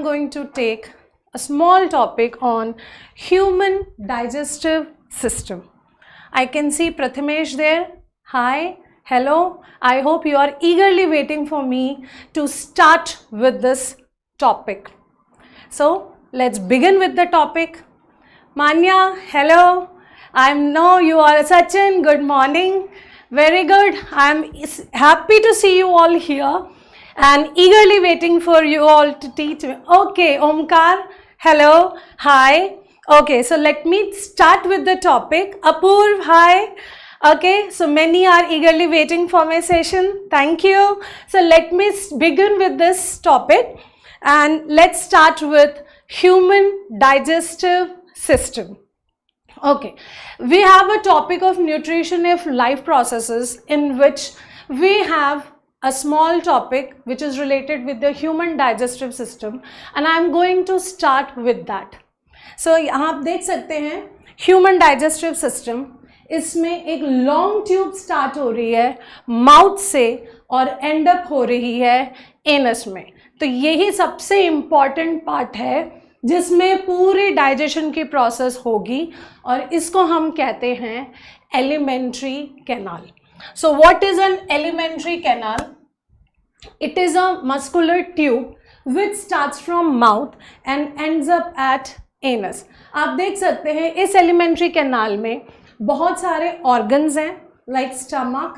going to take a small topic on human digestive system. I can see Prathamesh there. Hi, hello. I hope you are eagerly waiting for me to start with this topic. So let's begin with the topic. Manya, hello. I know you are Sachin. Good morning. Very good. I am happy to see you all here and eagerly waiting for you all to teach me. Okay, Omkar, hello, hi. Okay, so let me start with the topic. Apurv, hi. Okay, so many are eagerly waiting for my session. Thank you. So let me begin with this topic and let's start with human digestive system. Okay, we have a topic of nutrition of life processes in which we have a small topic which is related with the human digestive system and I am going to start with that. So यहाँ आप देख सकते हैं human digestive system, इसमें एक long tube start हो रही है माउथ से और एंड अप हो रही है एनस में. तो यही सबसे इम्पॉर्टेंट पार्ट है जिसमें पूरी डाइजेशन की प्रोसेस होगी और इसको हम कहते हैं alimentary canal. So what is an alimentary canal? It is a muscular tube which starts from mouth and ends up at anus. आप देख सकते हैं इस alimentary canal में बहुत सारे organs हैं like stomach,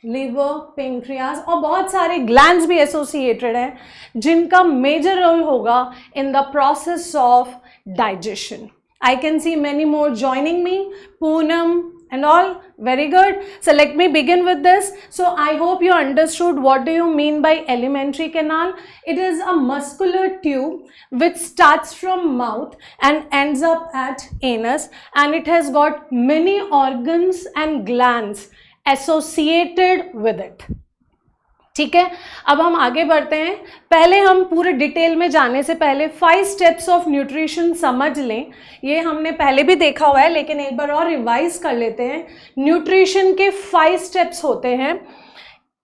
liver, pancreas और बहुत सारे glands भी associated हैं जिनका major role होगा in the process of digestion. I can see many more joining me. Poonam and all, very good. So let me begin with this. So I hope you understood what do you mean by alimentary canal. It is a muscular tube which starts from mouth and ends up at anus and it has got many organs and glands associated with it. ठीक है, अब हम आगे बढ़ते हैं. पहले हम पूरे डिटेल में जाने से पहले 5 स्टेप्स ऑफ न्यूट्रिशन समझ लें. ये हमने पहले भी देखा हुआ है लेकिन एक बार और रिवाइज कर लेते हैं. न्यूट्रिशन के 5 स्टेप्स होते हैं: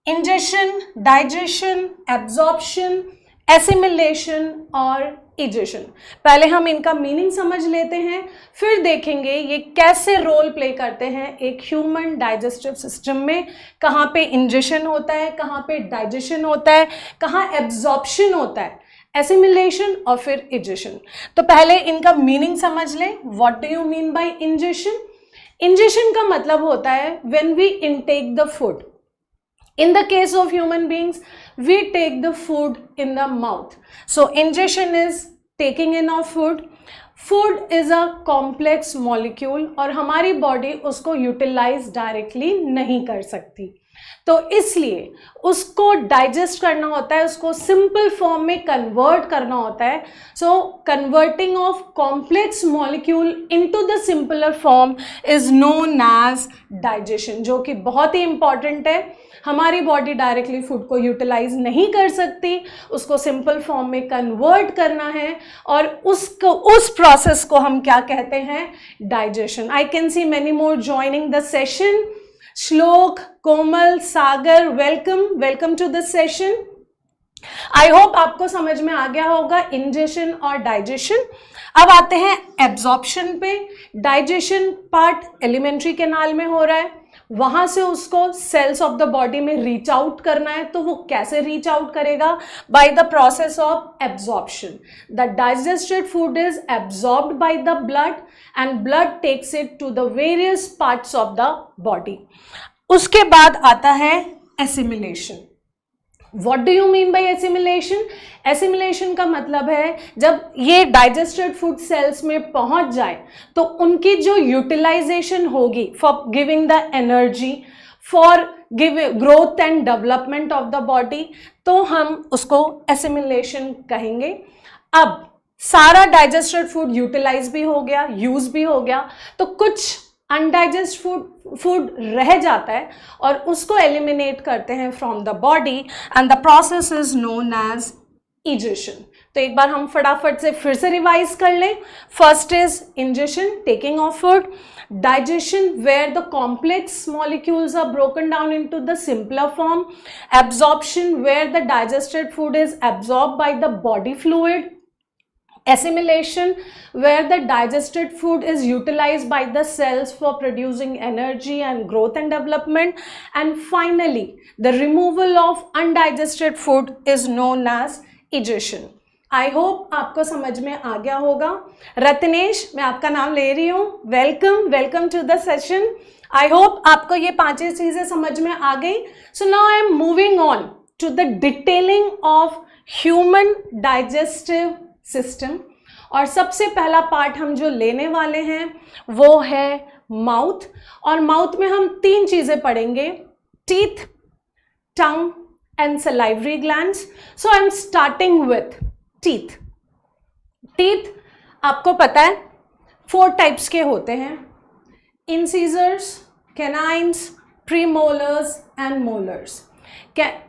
इंजेशन, डाइजेशन, एब्जॉर्प्शन, एसिमिलेशन और इजेशन. पहले हम इनका मीनिंग समझ लेते हैं, फिर देखेंगे ये कैसे रोल प्ले करते हैं एक ह्यूमन डाइजेस्टिव सिस्टम में. कहाँ पे इंजेशन होता है, कहाँ पे डाइजेशन होता है, कहाँ एब्जॉर्प्शन होता है, एसिमिलेशन और फिर इजेशन. तो पहले इनका मीनिंग समझ लें. What do you mean by ingestion? Ingestion का मतलब होता है when we intake the food. In the case of human beings, we take the food in the mouth. So ingestion is taking in of food. Food is a complex molecule और हमारी body उसको utilise directly नहीं कर सकती. तो इसलिए उसको digest करना होता है, उसको सिंपल फॉर्म में कन्वर्ट करना होता है. So converting of complex molecule into the simpler form is known as digestion, जो कि बहुत ही इंपॉर्टेंट है. हमारी बॉडी डायरेक्टली फूड को यूटिलाइज नहीं कर सकती, उसको सिंपल फॉर्म में कन्वर्ट करना है और उस प्रोसेस को हम क्या कहते हैं? Digestion. I can see many more joining the session. Shlok, Komal, Sagar, welcome to this session. I hope आपको समझ में आ गया होगा इंजेशन और डाइजेशन. अब आते हैं एब्जॉर्प्शन पे. डाइजेशन पार्ट एलिमेंट्री कैनाल में हो रहा है, वहां से उसको सेल्स ऑफ द बॉडी में रीच आउट करना है. तो वो कैसे रीच आउट करेगा? By the process of absorption. The digested food is absorbed by the blood and blood takes it to the various parts of the body. उसके बाद आता है assimilation. What do you mean by assimilation? Assimilation का मतलब है जब ये digested food cells में पहुंच जाए तो उनकी जो utilization होगी for giving the energy, for giving growth and development of the body, तो हम उसको assimilation कहेंगे. अब सारा digested food utilize भी हो गया, use भी हो गया, तो कुछ अनडाइजेस्ट फूड रह जाता है और उसको एलिमिनेट करते हैं from the body and the process is known as egestion. तो एक बार हम फटाफट से फिर से रिवाइज कर लें. First is ingestion, taking of food. Digestion, where the complex molecules are broken down into the simpler form. Absorption, where the digested food is absorb by the body fluid. assimilation, where the digested food is utilized by the cells for producing energy and growth and development, and finally the removal of undigested food is known as egestion. I hope आपको समझ में आ गया होगा. रत्नेश, मैं आपका नाम ले रही हूँ. Welcome to the session. I hope आपको ये पांचों चीजें समझ में आ गई. So now I am moving on to the detailing of human digestive system. और सबसे पहला पार्ट हम जो लेने वाले हैं वो है माउथ. और माउथ में हम तीन चीजें पढ़ेंगे, teeth, tongue and salivary glands. So I am starting with teeth. Teeth आपको पता है 4 टाइप्स के होते हैं, incisors, canines, premolars and molars.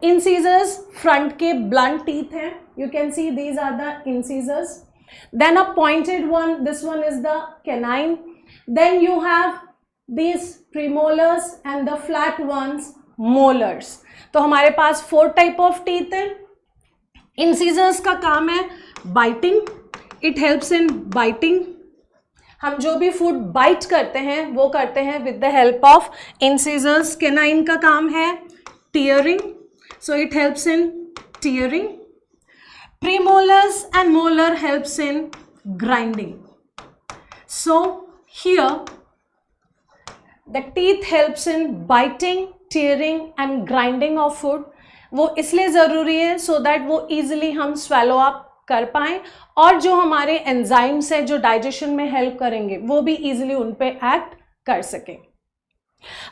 Incisors front के ब्लंट टीथ हैं, you can see these are the incisors. Then a pointed one, this one is the canine. Then you have these premolars and the flat ones molars. तो हमारे पास 4 type of teeth हैं. Incisors का काम है biting, it helps in biting. हम जो भी food bite करते हैं वो करते हैं with the help of incisors. Canine का काम है tearing, so it helps in tearing. Premolars and molar helps in grinding. So here the teeth helps in biting, tearing and grinding of food. वो इसलिए ज़रूरी है so that वो easily हम swallow up कर पाएँ, और जो हमारे एंजाइम्स हैं जो डाइजेशन में हेल्प करेंगे वो भी easily उन पे एक्ट कर सकें.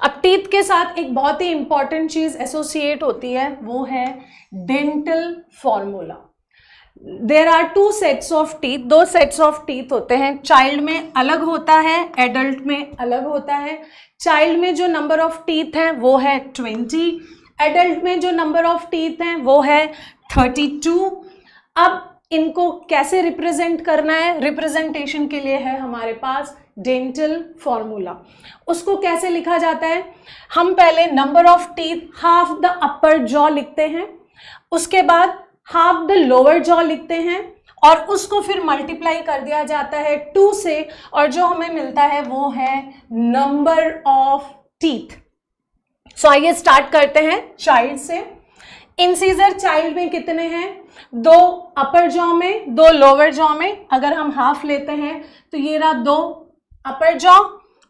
अब टीथ के साथ एक बहुत ही इंपॉर्टेंट चीज़ एसोसिएट होती है, वो है dental formula. There are 2 sets of teeth. 2 sets of teeth होते हैं. चाइल्ड में अलग होता है, एडल्ट में अलग होता है. चाइल्ड में जो नंबर ऑफ टीथ हैं वो है 20. एडल्ट में जो नंबर ऑफ टीथ हैं वो है 32. अब इनको कैसे रिप्रेजेंट करना है? रिप्रेजेंटेशन के लिए है हमारे पास डेंटल फॉर्मूला. उसको कैसे लिखा जाता है? हम पहले number of teeth half the upper jaw लिखते हैं, उसके बाद हाफ द लोअर जॉ लिखते हैं, और उसको फिर मल्टीप्लाई कर दिया जाता है 2 से, और जो हमें मिलता है वो है नंबर ऑफ टीथ. सो आइए स्टार्ट करते हैं चाइल्ड से. इंसीजर चाइल्ड में कितने हैं? 2 अपर जॉ में, 2 लोअर जॉ में. अगर हम हाफ लेते हैं तो ये रहा 2 अपर जॉ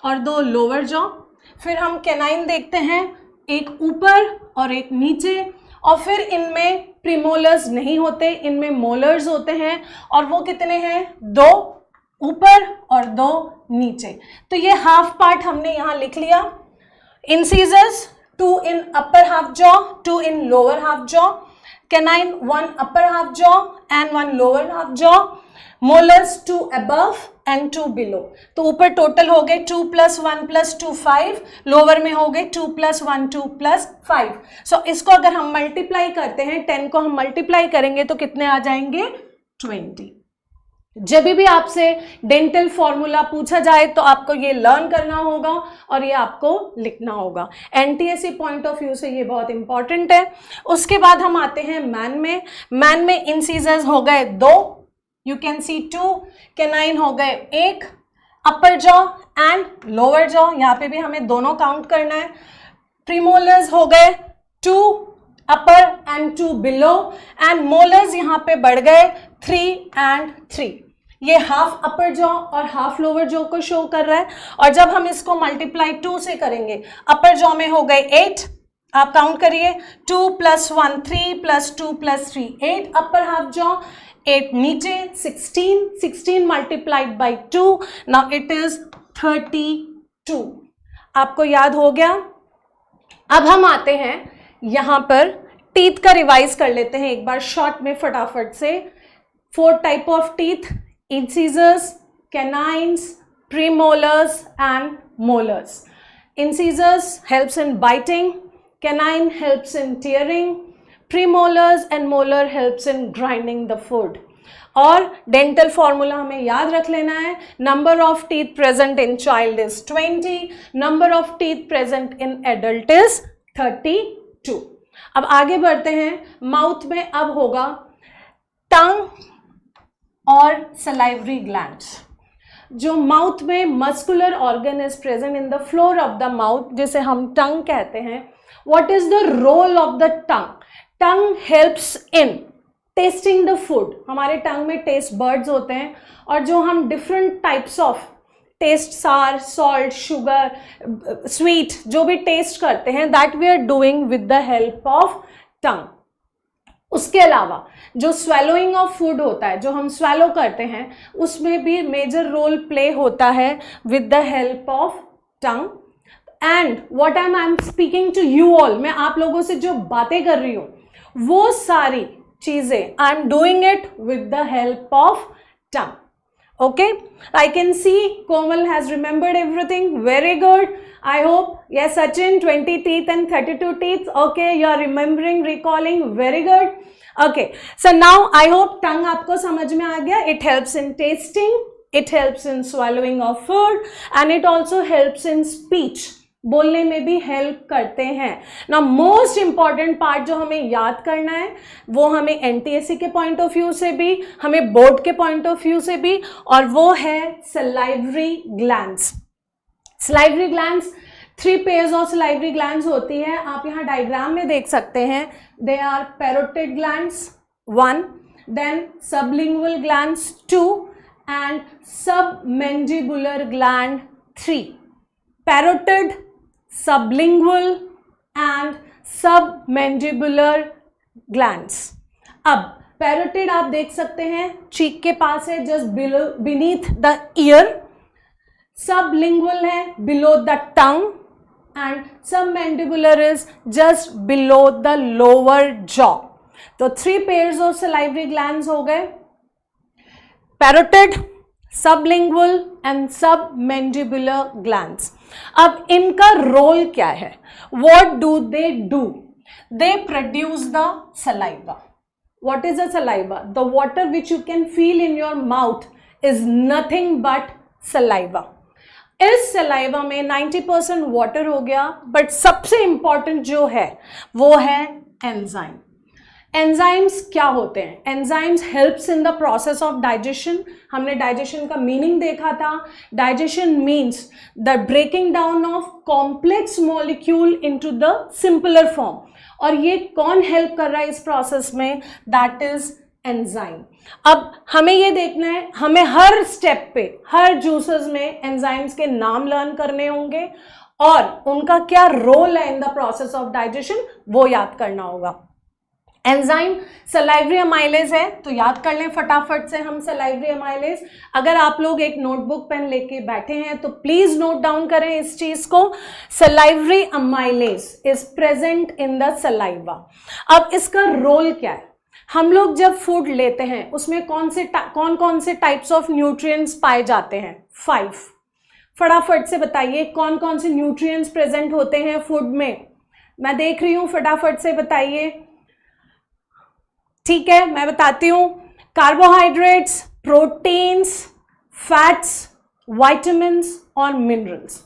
और 2 लोअर जॉ. फिर हम कैनाइन देखते हैं, एक ऊपर और एक नीचे, और फिर इनमें प्रीमोलर्स नहीं होते, इनमें मोलर्स होते हैं, और वो कितने हैं? 2 ऊपर और 2 नीचे. तो ये हाफ पार्ट हमने यहाँ लिख लिया. Incisors 2 in upper half jaw, 2 in lower half jaw. Canine 1 upper half jaw and 1 lower half jaw. Molars 2 above and 2 below. तो ऊपर टोटल हो गए 2 + 1 + 2 5, लोअर में हो गए 2 + 1 2 + 5. सो इसको अगर हम मल्टीप्लाई करते हैं, 10 को हम मल्टीप्लाई करेंगे तो कितने आ जाएंगे? 20. जब भी आपसे डेंटल फॉर्मूला पूछा जाए तो आपको ये लर्न करना होगा और ये आपको लिखना होगा. NTSE पॉइंट ऑफ व्यू से ये बहुत इंपॉर्टेंट है. उसके बाद हम आते हैं मैन में. मैन में इंसीजर्स हो गए 2, यू कैन सी 2. कैनाइन हो गए 1, अपर जॉ एंड लोअर जॉ, यहाँ पे भी हमें दोनों काउंट करना है. प्रीमोलर्स हो गए 2 अपर एंड 2 बिलो, एंड मोलर्स यहाँ पे बढ़ गए 3 एंड 3. ये हाफ अपर जॉ और हाफ लोअर जॉ को शो कर रहा है. और जब हम इसको मल्टीप्लाई 2 से करेंगे, अपर जॉ में हो गए 8, आप काउंट करिए, 2 + 1 3 + 2 + 3 8. अपर हाफ जॉ 8 नीचे 16, 16 multiplied by 2, now it is 32. आपको याद हो गया? अब हम आते हैं यहाँ पर टीथ का रिवाइज कर लेते हैं एक बार शॉर्ट में फटाफट से. 4 type of teeth, incisors, canines, premolars and molars. Incisors helps in biting, canine helps in tearing, premolars and molar helps in grinding the food. और डेंटल फॉर्मूला हमें याद रख लेना है. Number of teeth present in child is 20, number of teeth present in adult is 32. अब आगे बढ़ते हैं. माउथ में अब होगा टंग और सलाइवरी ग्लैंड्स। जो माउथ में muscular organ is present in the floor of the mouth, जिसे हम टंग कहते हैं। What is the role of the tongue? Tongue helps in testing the food. हमारे टंग में टेस्ट बर्ड्स होते हैं, और जो हम different types of taste, sour, salt, sugar, sweet, जो भी टेस्ट करते हैं, that we are doing with the help of tongue. उसके अलावा जो स्वेलोइंग ऑफ फूड होता है, जो हम स्वेलो करते हैं, उसमें भी मेजर रोल प्ले होता है with the help of tongue. And what I am speaking to you all, मैं आप लोगों से जो बातें कर रही हूँ, वो सारी चीजें I am doing it with the help of tongue. Okay, I can see Komal has remembered everything. Very good. I hope. Yes, Sachin, 20 teeth and 32 teeth. Okay, you are remembering, recalling. Very good. Okay, so now I hope tongue आपको समझ में आ गया. It helps in tasting, it helps in swallowing of food, and it also helps in speech. बोलने में भी help करते हैं ना। मोस्ट इंपॉर्टेंट पार्ट जो हमें याद करना है, वो हमें एनटीएससी के पॉइंट ऑफ व्यू से भी, हमें बोर्ड के पॉइंट ऑफ व्यू से भी, और वो है salivary glands. Salivary glands, 3 pairs of salivary glands होती है। आप यहाँ डायग्राम में देख सकते हैं। They are parotid glands 1, then sublingual glands 2, and submandibular gland 3। Parotid, sublingual and submandibular glands। अब पैरोटिड आप देख सकते हैं, चीक के पास है, just beneath the ear। Sublingual है below the tongue, and submandibular is just below the lower jaw। तो 3 pairs of salivary glands हो गए, parotid, sublingual and submandibular glands. अब इनका रोल क्या है? What do they do? They produce the saliva. What is the saliva? The water which you can feel in your mouth is nothing but saliva. इस saliva में 90% water हो गया, but सबसे important जो है वो है enzyme। एंजाइम्स क्या होते हैं? Enzymes helps in the process of digestion. हमने डाइजेशन का मीनिंग देखा था। Digestion means the breaking down of complex molecule into the simpler form. और ये कौन हेल्प कर रहा है इस प्रोसेस में? That is enzyme. अब हमें ये देखना है, हमें हर स्टेप पे, हर जूसेस में एंजाइम्स के नाम लर्न करने होंगे, और उनका क्या रोल है in the process of digestion, वो याद करना होगा। एंजाइम सलाइवरी अमाइलेज है, तो याद कर लें फटाफट से हम सलाइवरी अमाइलेज। अगर आप लोग एक नोटबुक पेन लेके बैठे हैं तो प्लीज नोट डाउन करें इस चीज को। Salivary amylase is present in the saliva. अब इसका रोल क्या है? हम लोग जब फूड लेते हैं उसमें कौन कौन से टाइप्स ऑफ न्यूट्रिएंट्स पाए जाते हैं? 5। फटाफट से बताइए कौन कौन से न्यूट्रिएंट्स प्रेजेंट होते हैं फूड में। मैं देख रही हूं, फटाफट से बताइए। ठीक है, मैं बताती हूं। कार्बोहाइड्रेट्स, प्रोटीन्स, फैट्स, विटामिन्स और मिनरल्स।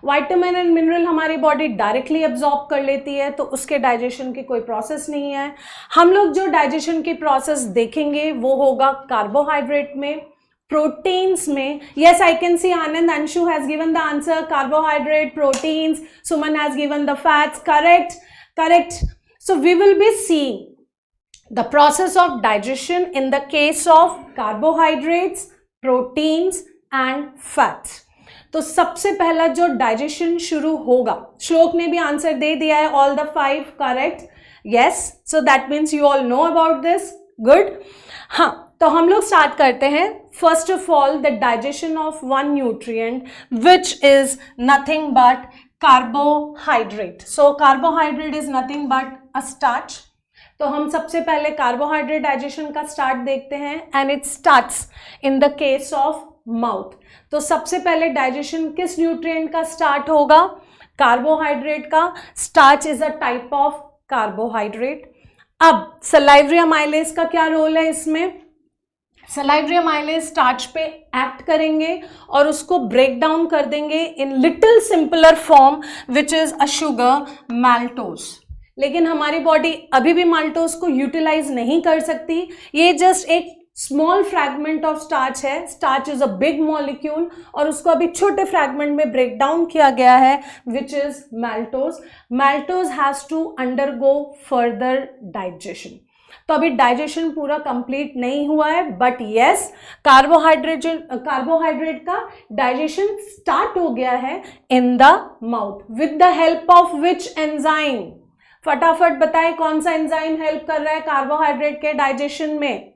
विटामिन एंड मिनरल हमारी बॉडी डायरेक्टली एब्जॉर्ब कर लेती है, तो उसके डाइजेशन की कोई प्रोसेस नहीं है। हम लोग जो डाइजेशन की प्रोसेस देखेंगे वो होगा कार्बोहाइड्रेट में, प्रोटीन्स में। Yes, I can C Anand, Anshu has given the answer, carbohydrate, proteins. Suman has given the fats. Correct. So we will be seeing the process of digestion in the case of carbohydrates, proteins and fats। तो सबसे पहला जो digestion शुरू होगा, श्लोक ने भी answer दे दिया है, all the 5 correct। yes, so that means you all know about this। good। हाँ, तो हम लोग स्टार्ट करते हैं। First of all the digestion of one nutrient which is nothing but carbohydrate. So carbohydrate is nothing but a starch. तो हम सबसे पहले कार्बोहाइड्रेट डाइजेशन का स्टार्ट देखते हैं, and it starts in the case of mouth. तो सबसे पहले डाइजेशन किस न्यूट्रिएंट का स्टार्ट होगा? कार्बोहाइड्रेट का। Starch is a type of carbohydrate. अब सलाइवरी अमाइलेज का क्या रोल है इसमें? सलाइवरी अमाइलेज स्टार्च पे एक्ट करेंगे और उसको ब्रेक डाउन कर देंगे in little simpler form which is a sugar maltose. लेकिन हमारी बॉडी अभी भी माल्टोज को यूटिलाइज नहीं कर सकती। ये जस्ट एक स्मॉल फ्रैगमेंट ऑफ स्टार्च है, starch is a big molecule और उसको अभी छोटे फ्रैगमेंट में ब्रेक डाउन किया गया है which is maltose. Maltose has to undergo further digestion. तो अभी डाइजेशन पूरा कंप्लीट नहीं हुआ है, बट यस कार्बोहाइड्रेट का डाइजेशन स्टार्ट हो गया है in the mouth with the help of which enzyme. फटाफट बताएं कौन सा एंजाइम हेल्प कर रहा है कार्बोहाइड्रेट के डाइजेशन में,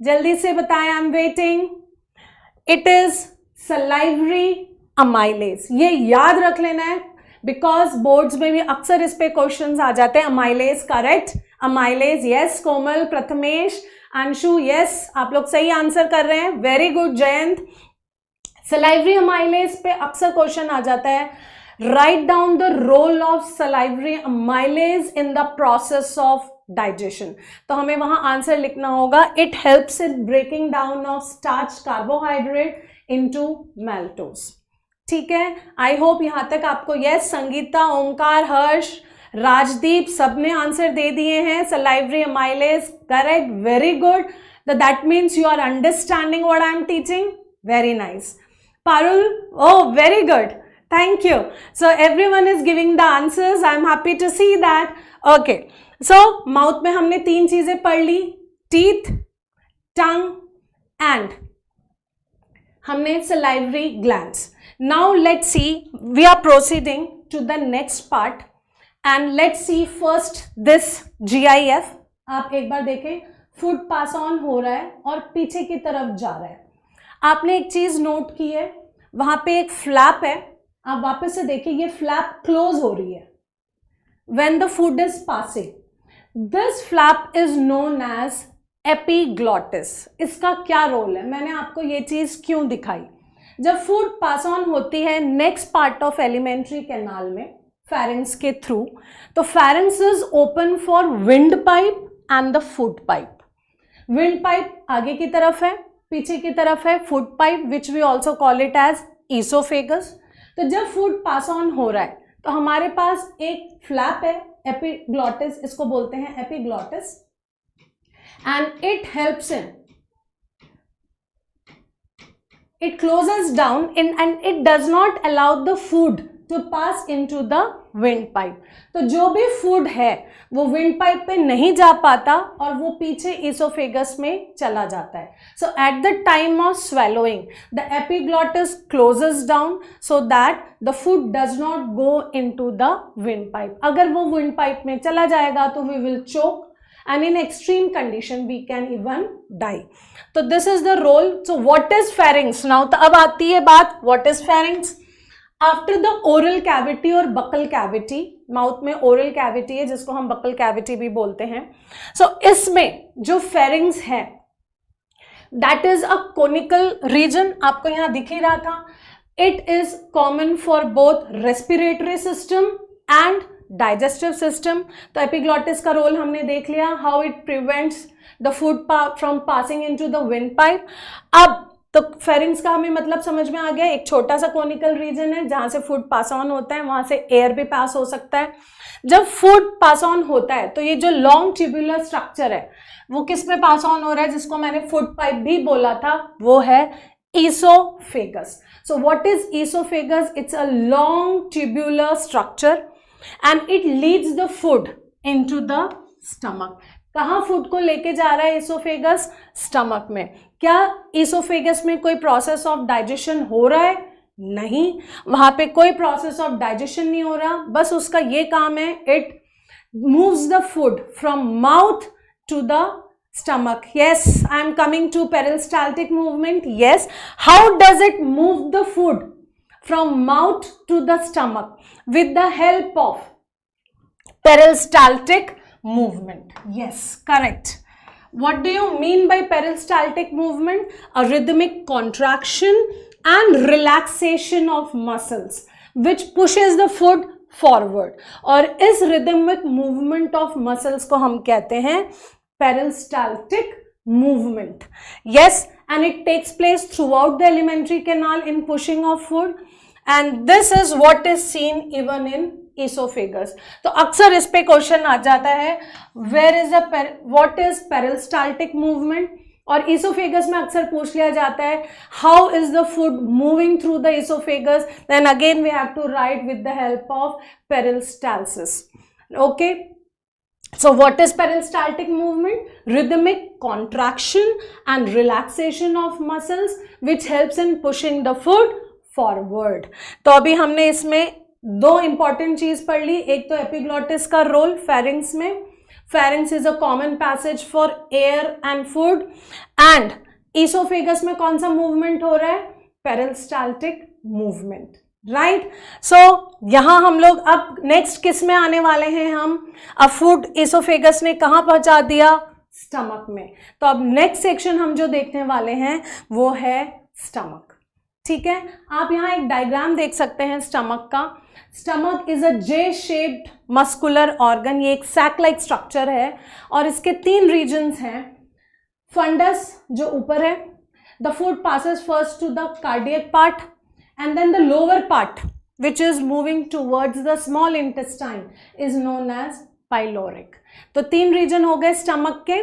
जल्दी से बताएं, आई am waiting. It is salivary amylase. ये याद रख लेना है बिकॉज बोर्ड्स में भी अक्सर इस पे क्वेश्चंस आ जाते हैं. Amylase correct, amylase yes. Komal, Prathamesh, Anshu yes, आप लोग सही आंसर कर रहे हैं, very good. Jayant, salivary amylase पे अक्सर क्वेश्चन आ जाता है. Write down the role of salivary amylase in the process of digestion. तो हमें वहां आंसर लिखना होगा, it helps in breaking down of starch carbohydrate into maltose. ठीक है, आई होप यहां तक आपको यस. संगीता, ओंकार, हर्ष, राजदीप सबने आंसर दे दिए हैं. Salivary amylase correct, very good. That means you are understanding what I am teaching. Very nice. Parul, oh very good, thank you. So everyone is giving the answers, I am happy to see that. Okay, so mouth में हमने तीन चीजें पढ़ ली, teeth, tongue and हमने salivary glands. Now let's see, we are proceeding to the next part and let's see first this GIF. आप एक बार देखें, food pass on हो रहा है और पीछे की तरफ जा रहा है. आपने एक चीज नोट की है, वहां पे एक फ्लैप है, आप वापस से देखिए ये फ्लैप क्लोज हो रही है when the food is passing. This flap is known as epiglottis. इसका क्या रोल है, मैंने आपको ये चीज क्यों दिखाई. जब फूड पास ऑन होती है next part of alimentary canal में फेरिंक्स के थ्रू, तो pharynx is open for wind pipe and the food pipe. Wind pipe आगे की तरफ है, पीछे की तरफ है food pipe which we also call it as esophagus. तो जब फूड पास ऑन हो रहा है तो हमारे पास एक फ्लैप है एपिग्लॉटिस, इसको बोलते हैं epiglottis, and it helps in, it closes down and it does not allow the food to pass into the windpipe. तो जो भी फूड है वो विंडपाइप पे नहीं जा पाता और वो पीछे इसोफेगस में चला जाता है. So at the time of swallowing, the epiglottis closes down so that the food does not go into the windpipe. अगर वो विंडपाइप में चला जाएगा तो we will choke and in extreme condition we can even die. So this is the role. So what is pharynx? Now तो अब आती है बात, what is pharynx? After the oral cavity और buccal cavity, माउथ में oral cavity है जिसको हम buccal cavity भी बोलते हैं. So इसमें जो pharynx है that is a conical region, आपको यहाँ दिख ही रहा था. It is common for both respiratory system and digestive system. तो epiglottis का रोल हमने देख लिया, how it prevents the food from passing into the windpipe. अब तो फेरिंक्स का हमें मतलब समझ में आ गया, एक छोटा सा कोनिकल रीजन है जहां से फूड पास ऑन होता है, वहां से एयर भी पास हो सकता है. जब फूड पास ऑन होता है तो ये जो लॉन्ग ट्यूबुलर स्ट्रक्चर है वो किस में पास ऑन हो रहा है, जिसको मैंने फूड पाइप भी बोला था, वो है oesophagus. So what is oesophagus? It's a long tubular structure and it leads the food into the stomach. कहाँ फूड को लेके जा रहा है इसोफेगस? स्टमक में. क्या इसोफेगस में कोई प्रोसेस ऑफ डाइजेशन हो रहा है? नहीं, वहां पे कोई प्रोसेस ऑफ डाइजेशन नहीं हो रहा, बस उसका ये काम है, it moves the food from mouth to the stomach. Yes, I am coming to peristaltic movement. Yes, how does it move the food from mouth to the stomach? With the help of peristaltic movement. Yes, correct. What do you mean by peristaltic movement? A rhythmic contraction and relaxation of muscles which pushes the food forward. और इस rhythmic movement of muscles को हम कहते हैं peristaltic movement. Yes, and it takes place throughout the alimentary canal in pushing of food. And this is what is seen even in esophagus. तो अक्सर इस पे क्वेश्चन आ जाता है, where is the what is peristaltic movement? और esophagus में अक्सर पूछ लिया जाता है how is the food moving through the esophagus, then again we have to write with the help of peristalsis. Okay, so what is peristaltic movement? Rhythmic contraction and relaxation of muscles which helps in pushing the food forward. तो अभी हमने इसमें दो important चीज पढ़ ली. एक तो epiglottis का रोल फेरिंक्स में. Pharynx is a common passage for air and food. And oesophagus में कौन सा मूवमेंट हो रहा है? Peristaltic movement. राइट. सो यहां हम लोग अब नेक्स्ट किस में आने वाले हैं हम? अब फूड इसोफेगस ने कहां पहुंचा दिया? स्टमक में. तो अब नेक्स्ट सेक्शन हम जो देखने वाले हैं वो है स्टमक. ठीक है, आप यहां एक डायग्राम देख सकते हैं स्टमक का. Stomach is a J shaped muscular organ. ये एक सैक लाइक स्ट्रक्चर है और इसके 3 रीजन्स हैं. फंडस जो ऊपर है, the food passes first to the cardiac part, and then the lower part which is moving towards the small intestine is known as pyloric. तो 3 रीजन हो गए स्टमक के.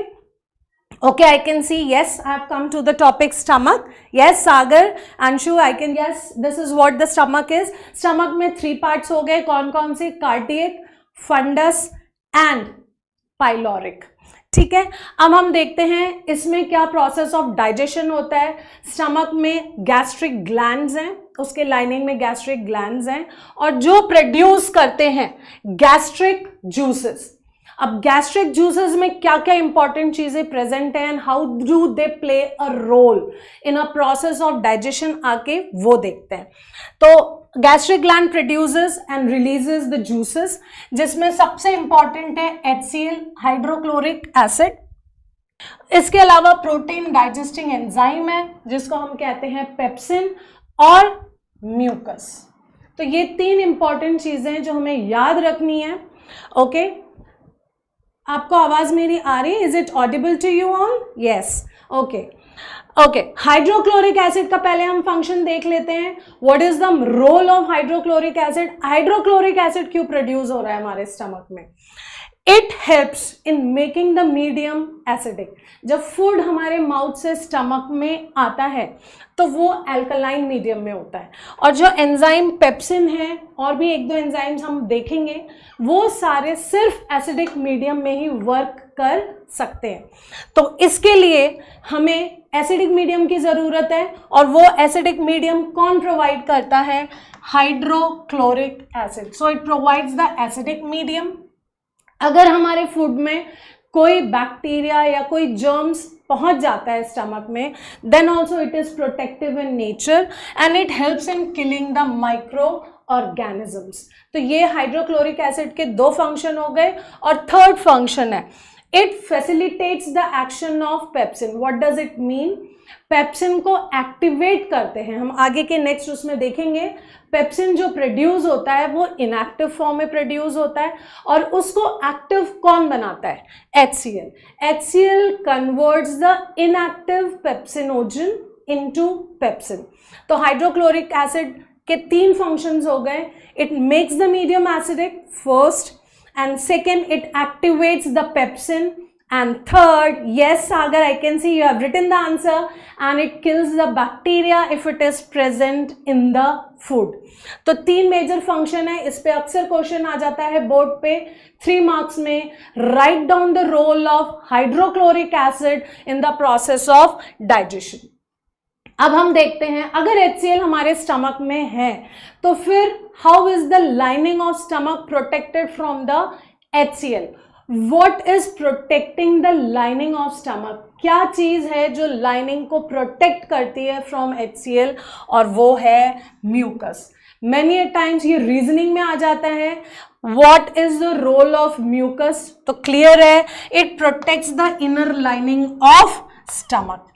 Okay, I can see, yes, I have come to the topic stomach. Yes, Sagar, Anshu, I can, yes, this is what the stomach is. Stomach में 3 parts हो गए. कौन कौन से? Cardiac, fundus and pyloric. ठीक है, अब हम देखते हैं इसमें क्या प्रोसेस ऑफ डाइजेशन होता है. स्टमक में गैस्ट्रिक ग्लैंड्स हैं, उसके लाइनिंग में गैस्ट्रिक ग्लैंड्स हैं और जो प्रोड्यूस करते हैं गैस्ट्रिक जूसेस. अब गैस्ट्रिक जूसेस में क्या क्या इंपॉर्टेंट चीजें प्रेजेंट हैं and how do they play a role in a process of digestion, आके वो देखते हैं. तो gastric gland produces and releases the juices, जिसमें सबसे इंपॉर्टेंट है HCl, हाइड्रोक्लोरिक एसिड. इसके अलावा प्रोटीन डाइजेस्टिंग एंजाइम है जिसको हम कहते हैं पेप्सिन, और म्यूकस. तो ये 3 इंपॉर्टेंट चीजें जो हमें याद रखनी है. ओके, आपको आवाज मेरी आ रही है? Is it audible to you all? Yes. Okay okay, hydrochloric acid का पहले हम फंक्शन देख लेते हैं. What is the role of hydrochloric acid? Hydrochloric acid क्यों प्रोड्यूस हो रहा है हमारे स्टमक में? It helps in making the medium acidic. जब फूड हमारे माउथ से स्टमक में आता है तो वो अल्कलाइन मीडियम में होता है, और जो एंजाइम पेप्सिन है और भी 1-2 एंजाइम्स हम देखेंगे वो सारे सिर्फ एसिडिक मीडियम में ही वर्क कर सकते हैं. तो इसके लिए हमें एसिडिक मीडियम की ज़रूरत है, और वो एसिडिक मीडियम कौन प्रोवाइड करता है? Hydrochloric acid. So it provides the acidic medium. अगर हमारे फूड में कोई बैक्टीरिया या कोई जर्म्स पहुंच जाता है स्टमक में, then also it is protective in nature and it helps in killing the micro organisms. तो ये हाइड्रोक्लोरिक एसिड के 2 फंक्शन हो गए. और थर्ड फंक्शन है, it facilitates the action of pepsin. What does it mean? Pepsin को activate करते हैं. हम आगे के नेक्स्ट उसमें देखेंगे. पेप्सिन जो प्रोड्यूस होता है वो इनएक्टिव फॉर्म में प्रोड्यूस होता है, और उसको एक्टिव कौन बनाता है? HCl. HCl converts the inactive pepsinogen into pepsin. तो हाइड्रोक्लोरिक एसिड के 3 फंक्शंस हो गए. It makes the medium acidic first, and second it activates the pepsin, and third, yes Sagar, I can see you have written the answer, and it kills the bacteria if it is present in the food. तो 3 major function है. इस पे अक्सर question आ जाता है board पे 3 marks में. Write down the role of hydrochloric acid in the process of digestion. अब हम देखते हैं, अगर HCl हमारे स्टमक में है तो फिर how is the lining of stomach protected from the HCl? What is protecting the lining of stomach? क्या चीज है जो लाइनिंग को प्रोटेक्ट करती है फ्रॉम HCl? और वो है म्यूकस. मेनी ए टाइम्स ये रीजनिंग में आ जाता है. What is the role of mucus? तो क्लियर है, it protects the inner lining of stomach.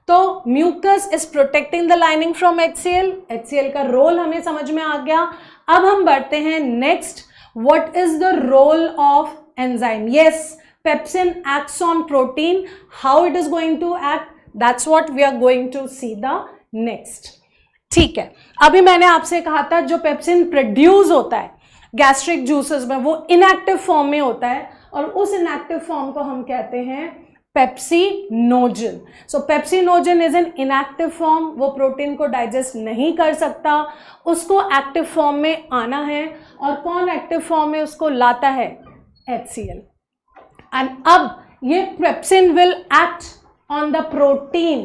तो mucus is protecting the lining from HCl. HCl का रोल हमें समझ में आ गया. अब हम बढ़ते हैं next. What is the role of enzyme? Yes, pepsin acts on protein. How it is going to act? That's what we are going to see the next. ठीक है, अभी मैंने आपसे कहा था जो पेप्सिन प्रोड्यूस होता है गैस्ट्रिक जूसेस में वो इनएक्टिव फॉर्म में होता है, और उस इनएक्टिव फॉर्म को हम कहते हैं pepsinogen. So pepsinogen is an inactive form, वो प्रोटीन को डाइजेस्ट नहीं कर सकता, उसको एक्टिव फॉर्म में आना है. और कौन एक्टिव फॉर्म में उसको लाता है? HCl. एंड अब ये pepsin will act on the protein,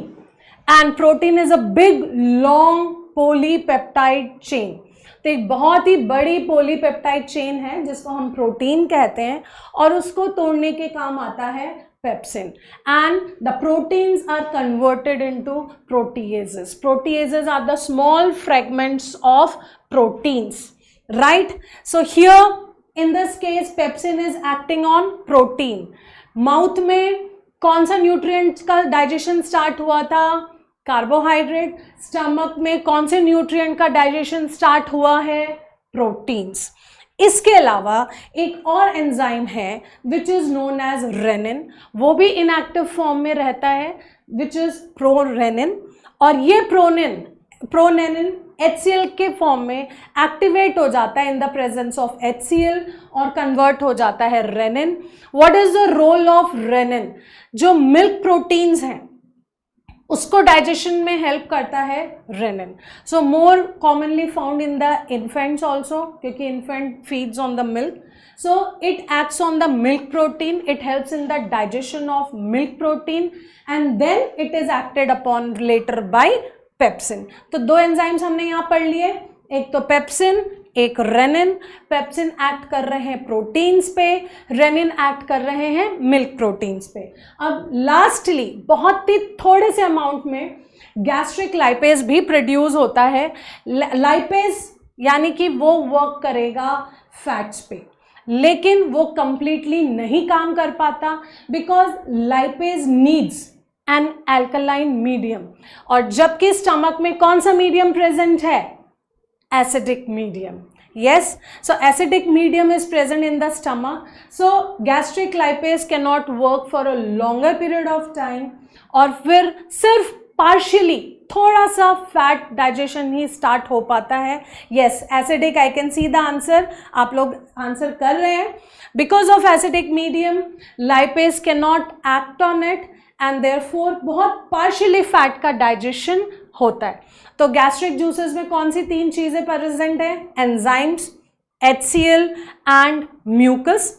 and protein is a big long polypeptide chain. तो एक बहुत ही बड़ी पॉलीपेप्टाइड चेन है जिसको हम प्रोटीन कहते हैं, और उसको तोड़ने के काम आता है pepsin. And the proteins are converted into proteases. Proteases are the small fragments of proteins, right? So here in this case pepsin is acting on protein. Mouth में कौन सा न्यूट्रिएंट का डाइजेशन स्टार्ट हुआ था? कार्बोहाइड्रेट. स्टमक में कौन से nutrient का डाइजेशन स्टार्ट हुआ है? प्रोटीन्स. इसके अलावा एक और एंजाइम है which is known as rennin, वो भी इनएक्टिव फॉर्म में रहता है, विच इज प्रोरेनिन. और ये प्रोनेनिन HCl के फॉर्म में एक्टिवेट हो जाता है in the presence of HCl और कन्वर्ट हो जाता है rennin. What is the role of rennin? जो मिल्क प्रोटीन्स हैं उसको डाइजेशन में हेल्प करता है rennin. So more commonly found in the infants also, क्योंकि infant feeds on the milk. So it acts on the milk protein, it helps in the digestion of milk protein, and then it is acted upon later by pepsin. तो दो enzymes हमने यहाँ पढ़ लिए, एक तो pepsin, एक rennin. Pepsin act कर रहे हैं प्रोटीन्स पे, रेनिन एक्ट कर रहे हैं मिल्क प्रोटीन्स पे. अब लास्टली बहुत ही थोड़े से अमाउंट में गैस्ट्रिक लाइपेज भी प्रोड्यूस होता है. लाइपेज यानी कि वो वर्क करेगा फैट्स पे, लेकिन वो कंप्लीटली नहीं काम कर पाता, because lipase needs an alkaline medium. और जबकि स्टमक में कौन सा मीडियम प्रेजेंट है? Acidic medium. Yes, so acidic medium is present in the stomach, so gastric lipase cannot work for a longer period of time, और फिर सिर्फ partially थोड़ा सा फैट डाइजेशन ही स्टार्ट हो पाता है. Yes, acidic, I can see the answer. आप लोग आंसर कर रहे हैं. Because of acidic medium, lipase cannot act on it, and therefore बहुत partially फैट का डाइजेशन होता है. तो गैस्ट्रिक जूसेस में कौन सी तीन चीजें प्रेजेंट है? Enzymes, HCl and mucus.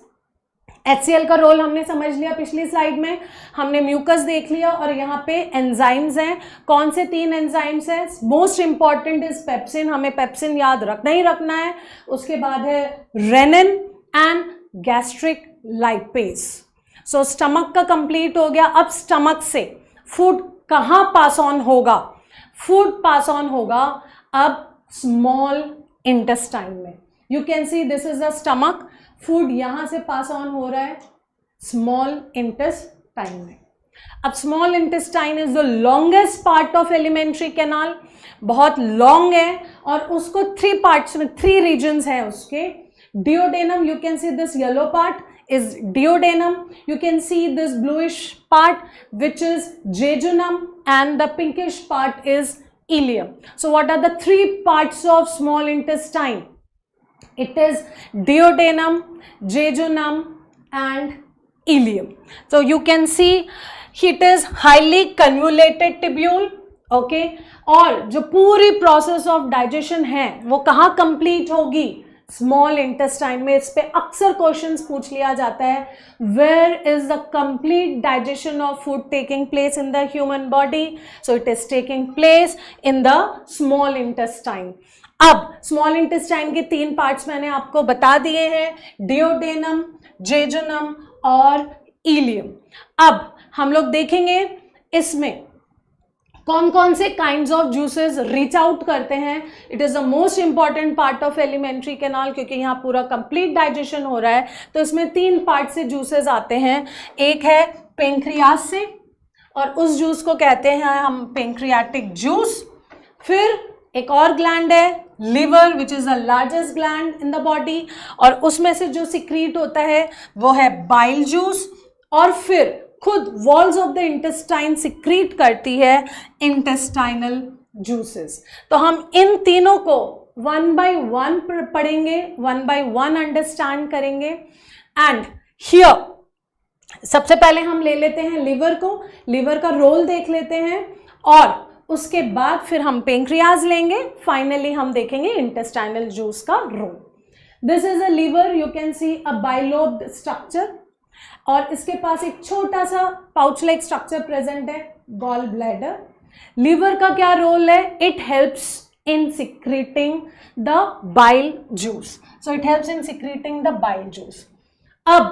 HCl का रोल हमने समझ लिया पिछली स्लाइड में, हमने म्यूकस देख लिया, और यहाँ पे एंजाइम्स हैं. कौन से तीन एंजाइम्स हैं? मोस्ट इंपॉर्टेंट इज पेप्सिन, हमें पेप्सिन याद रखना ही रखना है. उसके बाद है rennin and gastric lipase. So stomach का कंप्लीट हो गया. अब स्टमक से फूड कहाँ पास ऑन होगा? फूड पास ऑन होगा अब स्मॉल इंटेस्टाइन में. You can see this is the stomach. Food यहां से पास ऑन हो रहा है स्मॉल इंटेस्टाइन में. अब small intestine is the longest part of alimentary canal, बहुत लॉन्ग है, और उसको थ्री पार्ट्स में, थ्री रीजन्स हैं उसके. Duodenum, you can see this yellow part is duodenum. You can see this bluish part which is jejunum, and the pinkish part is ileum. So what are the three parts of small intestine? It is duodenum, jejunum and ileum. So you can see it is highly convoluted tubule. Okay, और जो पूरी process of digestion है वो कहाँ complete होगी? Small intestine में. इस पे अक्सर क्वेश्चंस पूछ लिया जाता है, where is the complete digestion of food taking place in the human body? So it is taking place in the small intestine. अब स्मॉल इंटेस्टाइन के तीन पार्ट्स मैंने आपको बता दिए हैं, डिओडेनम, जेजुनम और इलियम. अब हम लोग देखेंगे इसमें कौन कौन से kinds of juices reach out करते हैं. It is the most important part of alimentary canal, क्योंकि यहाँ पूरा कंप्लीट डाइजेशन हो रहा है. तो इसमें तीन पार्ट से जूसेस आते हैं. एक है पेंक्रियास से, और उस जूस को कहते हैं हम पेंक्रियाटिक जूस. फिर एक और ग्लैंड है liver, which is the largest gland in the body, और उसमें से जो सिक्रीट होता है वो है बाइल जूस. और फिर खुद walls of the intestine secrete करती है इंटेस्टाइनल जूसेस. तो हम इन तीनों को वन बाय वन पढ़ेंगे, वन बाय वन अंडरस्टैंड करेंगे. एंड हियर सबसे पहले हम ले लेते हैं लिवर को, लिवर का रोल देख लेते हैं और उसके बाद फिर हम पेंक्रियाज लेंगे, फाइनली हम देखेंगे इंटेस्टाइनल जूस का role. This is a liver, you can see a bilobed structure और इसके पास एक छोटा सा पाउच लाइक स्ट्रक्चर प्रेजेंट है, गॉल ब्लैडर। लिवर का क्या रोल है? It helps in secreting the bile juice. So it helps in secreting the bile juice. अब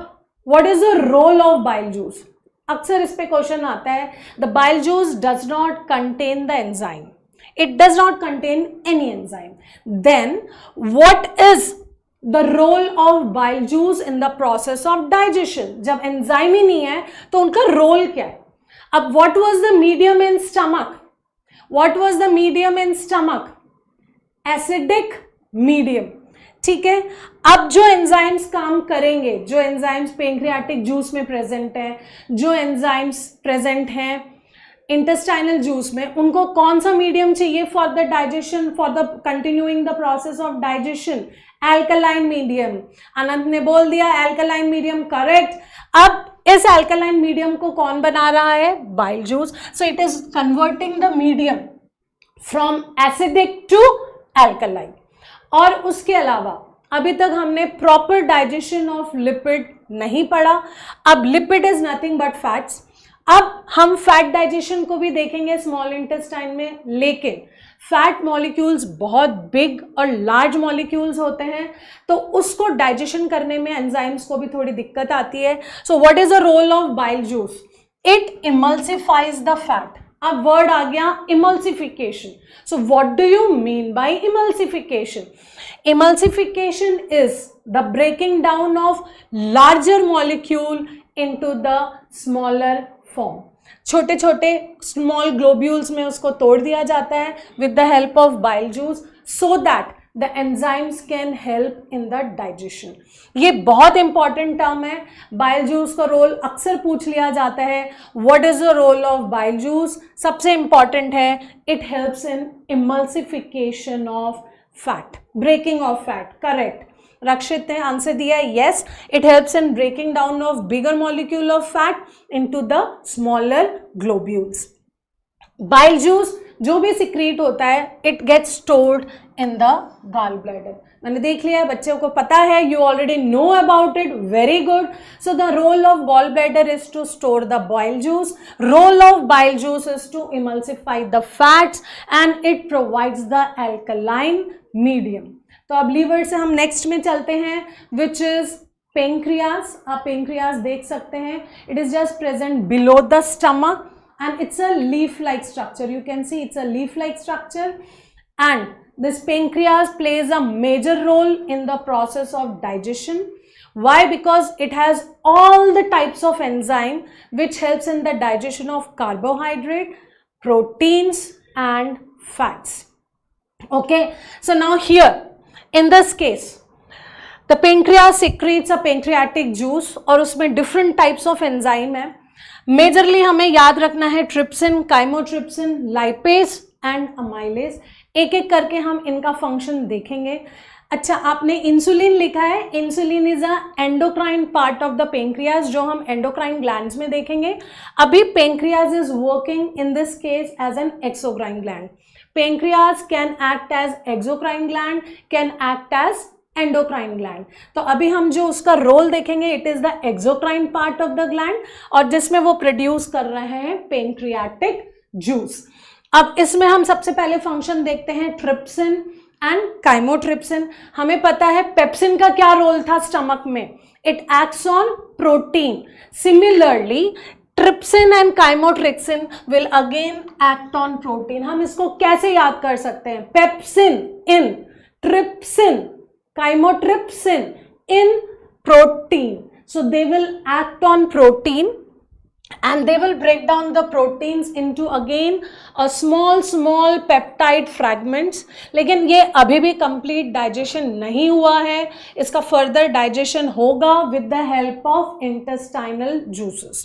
what is the role of bile juice? अक्सर इस पे क्वेश्चन आता है, the bile juice does not contain the enzyme. It does not contain any enzyme. Then what is the role of bile juice in the process of digestion? जब enzyme ही नहीं है तो उनका रोल क्या है? अब what was the medium in stomach? What was the medium in stomach? Acidic medium. ठीक है, अब जो एंजाइम्स काम करेंगे, जो एंजाइम्स पेंक्रियाटिक जूस में प्रेजेंट है, जो एंजाइम्स प्रेजेंट हैं इंटेस्टाइनल जूस में, उनको कौन सा मीडियम चाहिए for the digestion, for the continuing the process of digestion? Alkaline medium. Anant ने बोल दिया एल्कलाइन मीडियम, करेक्ट। अब इस एल्कलाइन मीडियम को कौन बना रहा है? Bile juice. So it is converting the medium from acidic to alkaline. और उसके अलावा अभी तक हमने प्रॉपर डाइजेशन ऑफ लिपिड नहीं पढ़ा। अब lipid is nothing but fats. अब हम फैट डाइजेशन को भी देखेंगे स्मॉल इंटेस्टाइन में, लेकिन फैट मॉलिक्यूल्स बहुत बिग और लार्ज मॉलिक्यूल्स होते हैं, तो उसको डाइजेशन करने में एंजाइम्स को भी थोड़ी दिक्कत आती है। So what is the role of bile juice? It emulsifies the fat. अब वर्ड आ गया emulsification. So what do you mean by emulsification? Emulsification is the breaking down of larger molecule into the smaller form. छोटे छोटे small globules में उसको तोड़ दिया जाता है with the help of bile juice, so that the enzymes can help in the digestion. ये बहुत इंपॉर्टेंट टर्म है। बाइल जूस का रोल अक्सर पूछ लिया जाता है, what is the role of bile juice? सबसे इंपॉर्टेंट है, it helps in emulsification of fat, breaking of fat. Correct, Rakshit ने आंसर दिया है, yes, it helps in breaking down of bigger molecule of fat into the smaller globules. Bile juice जो भी secrete होता है, it gets stored in the gall bladder. मैंने देख लिया है, बच्चों को पता है, you already know about it, very good. So the role of gall bladder is to store the bile juice, role of bile juice is to emulsify the fats and it provides the alkaline medium. तो अब liver से हम next में चलते हैं, which is pancreas. आप pancreas देख सकते हैं, it is just present below the stomach and it's a leaf-like structure. You can see it's a leaf-like structure, and this pancreas plays a major role in the process of digestion. Why? Because it has all the types of enzyme which helps in the digestion of carbohydrate, proteins and fats. Okay, so now here in this case the pancreas secretes a pancreatic juice और उसमें different types of enzyme है। Majorly हमें याद रखना है trypsin, chymotrypsin, lipase and amylase. एक एक करके हम इनका फंक्शन देखेंगे। अच्छा, आपने इंसुलिन लिखा है, insulin is a endocrine part of the pancreas, जो हम एंडोक्राइन ग्लैंड्स में देखेंगे। अभी pancreas is working in this case as an exocrine gland. Pancreas can act as exocrine gland, can act as endocrine gland. तो अभी हम जो उसका रोल देखेंगे, it is the exocrine part of the gland, और जिसमें वो प्रोड्यूस कर रहे हैं पेंक्रियाटिक जूस। अब इसमें हम सबसे पहले फंक्शन देखते हैं ट्रिप्सिन एंड काइमोट्रिप्सिन। हमें पता है पेप्सिन का क्या रोल था स्टमक में, it acts on protein. Similarly trypsin and chymotrypsin will again act on protein. हम इसको कैसे याद कर सकते हैं? Pepsin in trypsin, chymotrypsin in protein. So they will act on protein and they will break down the proteins into again a small peptide fragments. लेकिन ये अभी भी complete digestion नहीं हुआ है, इसका further digestion होगा with the help of intestinal juices.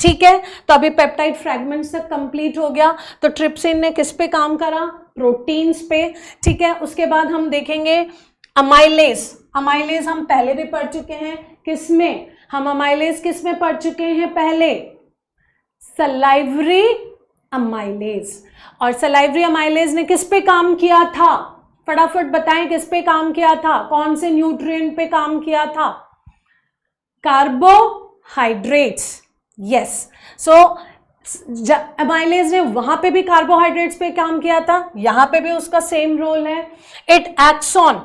ठीक है, तो अभी पेप्टाइड फ्रैगमेंट्स तक कंप्लीट हो गया। तो ट्रिप्सिन ने किस पे काम करा? प्रोटीन्स पे। ठीक है, उसके बाद हम देखेंगे अमाइलेज। अमाइलेज हम पहले भी पढ़ चुके हैं, किसमें? हम अमाइलेज किस में पढ़ चुके हैं पहले? Salivary amylase. और सलाइवरी अमाइलेज ने किस पे काम किया था? फटाफट बताएं, किस पे काम किया था? कौन से न्यूट्रिएंट पे काम किया था? कार्बोहाइड्रेट्स। यस, सो अमाइलेज ने वहां पे भी कार्बोहाइड्रेट्स पे काम किया था, यहां पे भी उसका सेम रोल है। इट एक्ट्स ऑन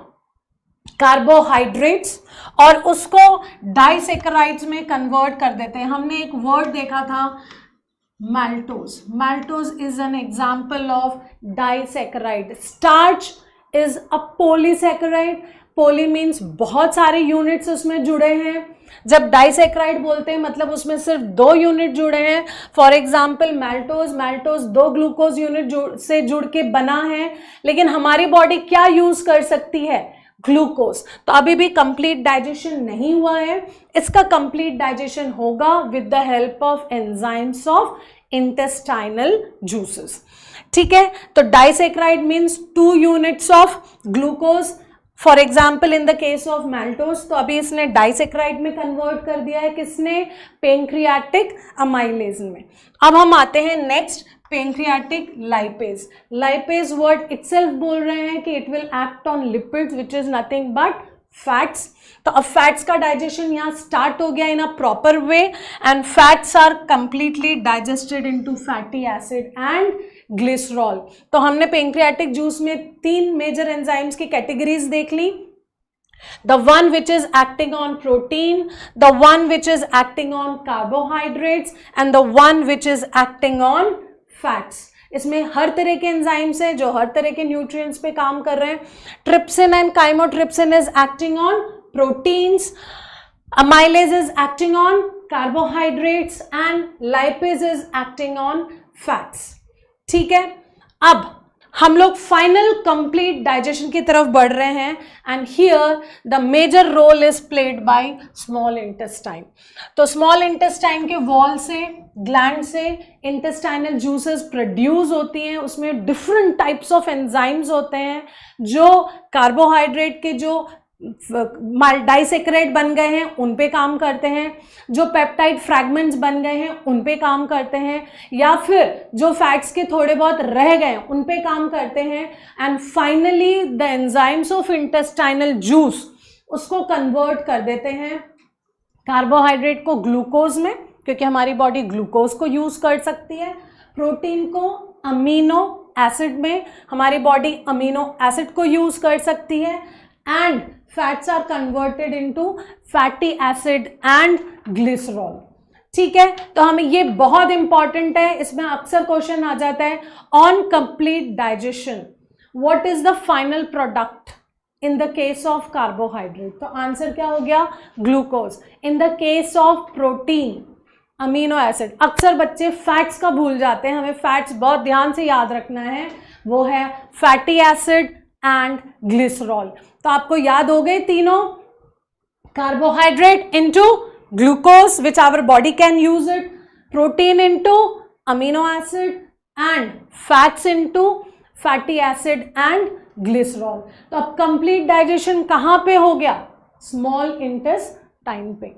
कार्बोहाइड्रेट्स और उसको डाइसेकेराइड्स में कन्वर्ट कर देते हैं। हमने एक वर्ड देखा था maltose. Maltose is an example of disaccharide. Starch is a polysaccharide. Poly means बहुत सारे यूनिट्स उसमें जुड़े हैं। जब डाइसेक्राइड बोलते हैं मतलब उसमें सिर्फ 2 यूनिट जुड़े हैं। फॉर एग्जाम्पल मैल्टोज 2 ग्लूकोज यूनिट से जुड़ के बना है, लेकिन हमारी बॉडी क्या यूज कर सकती है? ग्लूकोज। तो अभी भी कंप्लीट डाइजेशन नहीं हुआ है, इसका कंप्लीट डाइजेशन होगा with the help of enzymes of intestinal juices. ठीक है, तो disaccharide means 2 units of glucose. For example in the case of maltose, तो अभी इसने डाइसेक्राइड में कन्वर्ट कर दिया है, किसने? पेंक्रियाटिक अमाइलेज में। अब हम आते हैं next, pancreatic lipase. Lipase word itself बोल रहे हैं कि it will act on lipids which is nothing but fats. तो अब फैट्स का डाइजेशन यहाँ स्टार्ट हो गया in a proper way and fats are completely digested into fatty acid and glycerol. तो हमने पेंक्रियाटिक जूस में 3 मेजर एंजाइम्स की कैटेगरीज देख ली। The one which is acting on protein, the one which is acting on carbohydrates and the one which is acting on fats. इसमें हर तरह के enzymes हैं जो हर तरह के न्यूट्रिएंट्स पे काम कर रहे हैं। Trypsin and chymotrypsin is acting on proteins, amylase is acting on carbohydrates and lipase is acting on fats. ठीक है, अब हम लोग फाइनल कंप्लीट डाइजेशन की तरफ बढ़ रहे हैं and here the major role is played by small intestine. तो स्मॉल इंटेस्टाइन के वॉल से, ग्लैंड से इंटेस्टाइनल जूसेस प्रोड्यूस होती हैं। उसमें डिफरेंट टाइप्स ऑफ एंजाइम्स होते हैं जो कार्बोहाइड्रेट के जो डाइसेक्राइड बन गए हैं उन पे काम करते हैं, जो पेप्टाइड फ्रैगमेंट्स बन गए हैं उन पे काम करते हैं, या फिर जो फैट्स के थोड़े बहुत रह गए उन पे काम करते हैं। And finally the enzymes of intestinal juice उसको कन्वर्ट कर देते हैं कार्बोहाइड्रेट को ग्लूकोज में, क्योंकि हमारी बॉडी ग्लूकोज को यूज कर सकती है, प्रोटीन को अमीनो एसिड में, हमारी बॉडी अमीनो एसिड को यूज कर सकती है, and fats are converted into fatty acid and glycerol. ठीक है, तो हमें ये बहुत इंपॉर्टेंट है, इसमें अक्सर क्वेश्चन आ जाता है on complete digestion what is the final product in the case of carbohydrate. तो आंसर क्या हो गया? Glucose. In the case of protein amino acid. अक्सर बच्चे फैट्स का भूल जाते हैं, हमें फैट्स बहुत ध्यान से याद रखना है, वो है फैटी एसिड एंड ग्लिसरॉल। तो आपको याद हो गए तीनों, carbohydrate into glucose which our body can use it, protein into amino acid and fats into fatty acid and glycerol. तो अब कंप्लीट डाइजेशन कहां पे हो गया? स्मॉल इंटेस्टाइन पे।